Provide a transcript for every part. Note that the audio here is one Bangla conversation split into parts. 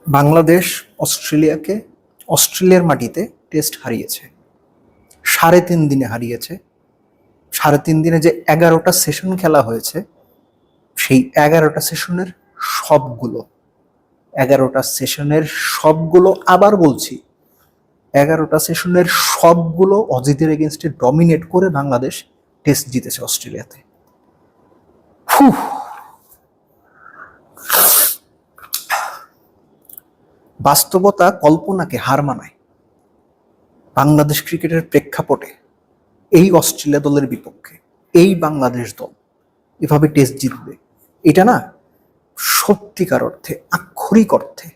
বাংলাদেশ অস্ট্রেলিয়াকে অস্ট্রেলিয়ার মাটিতে টেস্ট হারিয়েছে। 3.5 দিনে হারিয়েছে। 3.5 দিনে যে 11টা সেশন খেলা হয়েছে, সেই 11টা সেশনের সবগুলো 11টা সেশনের সবগুলো আবার বলছি 11টা সেশনের সবগুলো অজিতের এগেনস্টে ডমিনেট করে বাংলাদেশ টেস্ট জিতেছে অস্ট্রেলিয়াতে। বাস্তবতা কল্পনাকে হার মানায়। বাংলাদেশ ক্রিকেটের প্রেক্ষাপটে এই অস্ট্রেলিয়া দলের বিপক্ষে এই বাংলাদেশ দল এভাবে টেস্ট জিতবে, এটা না সত্যিকার অর্থে, আক্ষরিক অর্থে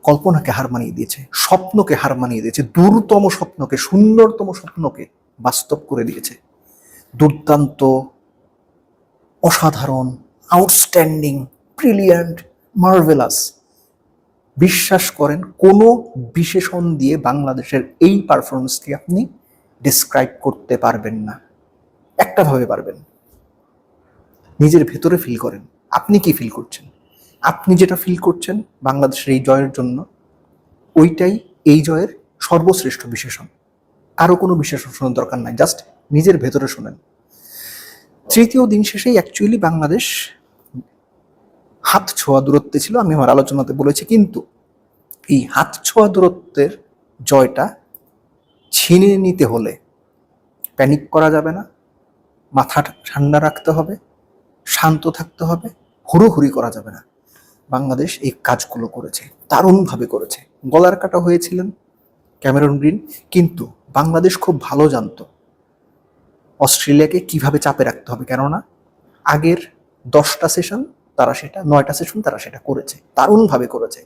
কল্পনাকে হার মানিয়ে দিয়েছে, স্বপ্নকে হার মানিয়ে দিয়েছে, দূরতম স্বপ্নকে, সুন্দরতম স্বপ্নকে বাস্তব করে দিয়েছে। দুর্দান্ত, অসাধারণ, আউটস্ট্যান্ডিং, ব্রিলিয়ান্ট, মার্ভেলাস। বিশ্বাস করেন, কোনো বিশেষণ দিয়ে বাংলাদেশের এই পারফরমেন্সকে আপনি ডিসক্রাইব করতে পারবেন না। একটা ভাবে পারবেন, নিজের ভেতরে ফিল করেন। আপনি কি ফিল করছেন? আপনি যেটা ফিল করছেন বাংলাদেশের এই জয়ের জন্য, ওইটাই এই জয়ের সর্বশ্রেষ্ঠ বিশেষণ। আরো কোনো বিশেষণ শোনার দরকার নাই, জাস্ট নিজের ভেতরে শোনেন। তৃতীয় দিন শেষেই অ্যাকচুয়ালি বাংলাদেশ হাত ছোঁয়া দূরত্বে ছিল, আমি আমার আলোচনাতে বলেছি, কিন্তু এই হাত ছোঁয়া দূরত্বের জয়টা ছিনিয়ে নিতে হলে প্যানিক করা যাবে না, মাথা ঠান্ডা রাখতে হবে, শান্ত থাকতে হবে, হুড়োহুড়ি করা যাবে না। বাংলাদেশ এই কাজগুলো করেছে, দারুণভাবে করেছে। গলার কাটা হয়েছিলেন ক্যামেরন গ্রিন, কিন্তু বাংলাদেশ খুব ভালো জানতো অস্ট্রেলিয়াকে কিভাবে চাপে রাখতে হবে, কেননা আগের 10টা সেশন তারা সেটা 9টা সেশন তারা সেটা করেছে, দারুণভাবে করেছে।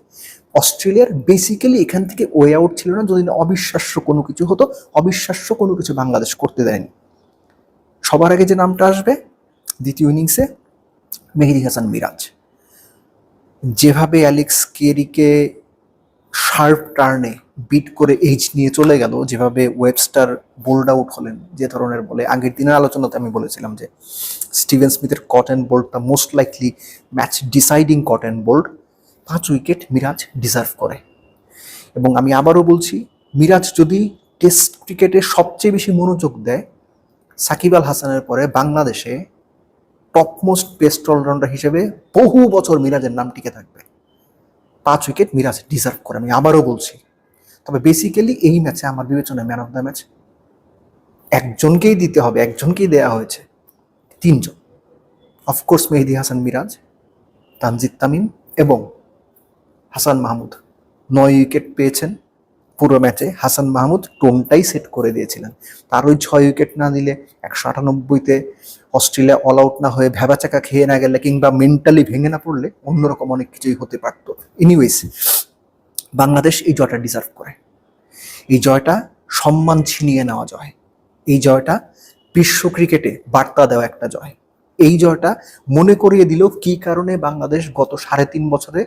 অস্ট্রেলিয়ার বেসিক্যালি এখান থেকে ওয়ে আউট ছিল না, যদি অবিশ্বাস্য কোনো কিছু হতো। অবিশ্বাস্য কোনো কিছু বাংলাদেশ করতে দেয়নি। সবার আগে যে নামটা আসবে দ্বিতীয় ইনিংসে, মেহেদী হাসান মিরাজ। যেভাবে অ্যালেক্স কেরিকে শার্প টার্নে বিট করে এইচ নিয়ে চলে গেল, যেভাবে ওয়েবস্টার বোল্ড আউট হলেন, যে ধরনের বলে, আগের দিনের আলোচনাতে আমি বলেছিলাম যে স্টিভেন স্মিথের কট অ্যান্ড বোল্ডটা most likely match deciding caught and bowled. 5 wicket Miraz deserve করে। এবং আমি আবারও বলছি, মিরাজ যদি টেস্ট ক্রিকেটে সবচেয়ে বেশি মনোযোগ দেয়, সাকিব আল হাসানের পরে বাংলাদেশে টপমোস্ট বেস্ট অলরাউন্ডার হিসেবে বহু বছর মিরাজের নাম টিকে থাকবে। 5 উইকেট মিরাজ ডিজার্ভ করে, আমি আবারও বলছি। তবে বেসিক্যালি এই ম্যাচে আমার বিবেচনায় ম্যান অফ দ্য ম্যাচ একজনকেই দিতে হবে, একজনকেই দেয়া হয়েছে। 3 জন, অফকোর্স মেহেদী হাসান মিরাজ, তানজিদ তামিম এবং হাসান মাহমুদ। 9 উইকেট পেয়েছেন পুরো ম্যাচে। হাসান মাহমুদ টোনটাই সেট করে দিয়েছিলেন। তার ওই 6 উইকেট না দিলে, 198তে অস্ট্রেলিয়া অল আউট না হয়ে ভ্যাবাচাকা খেয়ে না গেলে, কিংবা মেন্টালি ভেঙে না পড়লে অন্যরকম অনেক কিছুই হতে পারত। এনিওয়েজ, বাংলাদেশ এই জয়টা ডিজার্ভ করে। এই জয়টা সম্মান ছিনিয়ে নেওয়া জয়। এই জয়টা বিশ্ব ক্রিকেটে বার্তা দেওয়া একটা জয়। এই জয়টা মনে করিয়ে দিল কি কারণে বাংলাদেশ গত 3.5 বছরে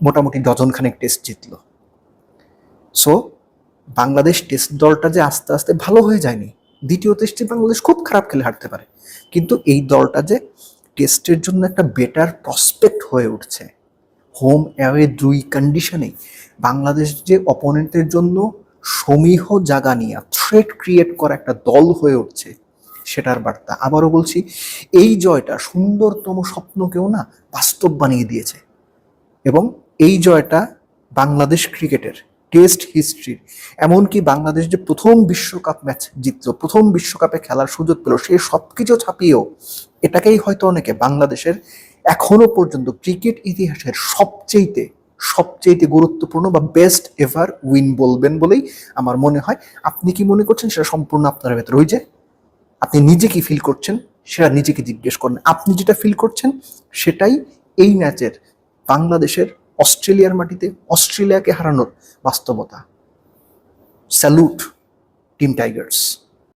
মোটামুটি ডজনখানেক টেস্ট জিতল। সো বাংলাদেশ টেস্ট দলটা যে আস্তে আস্তে ভালো হয়ে যায়নি। দ্বিতীয় টেস্টে বাংলাদেশ খুব খারাপ খেলে হারতে পারে, কিন্তু এই দলটা যে টেস্টের জন্য একটা বেটার প্রসপেক্ট হয়ে উঠছে। হোম অ্যাওয়ে 2 কন্ডিশনে বাংলাদেশ যে অপোনেন্টের জন্য সমীহ জায়গা নিয়ে থ্রেট ক্রিয়েট করা একটা দল হয়ে উঠছে, সেটার বার্তা। আবারও বলছি, এই জয়টা সুন্দরতম স্বপ্নকেও না বাস্তব বানিয়ে দিয়েছে। এবং এই জয়টা বাংলাদেশ ক্রিকেটের টেস্ট হিস্ট্রির, এমনকি বাংলাদেশ যে প্রথম বিশ্বকাপ ম্যাচ জিতল, প্রথম বিশ্বকাপে খেলার সুযোগ পেল, সে সব কিছু ছাপিয়েও এটাকেই হয়তো অনেকে বাংলাদেশের এখনো পর্যন্ত ক্রিকেট ইতিহাসের সবচেয়ে গুরুত্বপূর্ণ বা বেস্ট এভার উইন বলবেন বলেই আমার মনে হয়। আপনি কি মনে করছেন সেটা সম্পূর্ণ আপনার ভেতরে। ওই যে আপনি নিজে কি ফিল করছেন সেটা নিজেকে জিজ্ঞেস করেন। আপনি যেটা ফিল করছেন সেটাই এই ম্যাচের বাংলাদেশের অস্ট্রেলিয়ার মাটিতে অস্ট্রেলিয়াকে হারানোর বাস্তবতা। Salute team Tigers.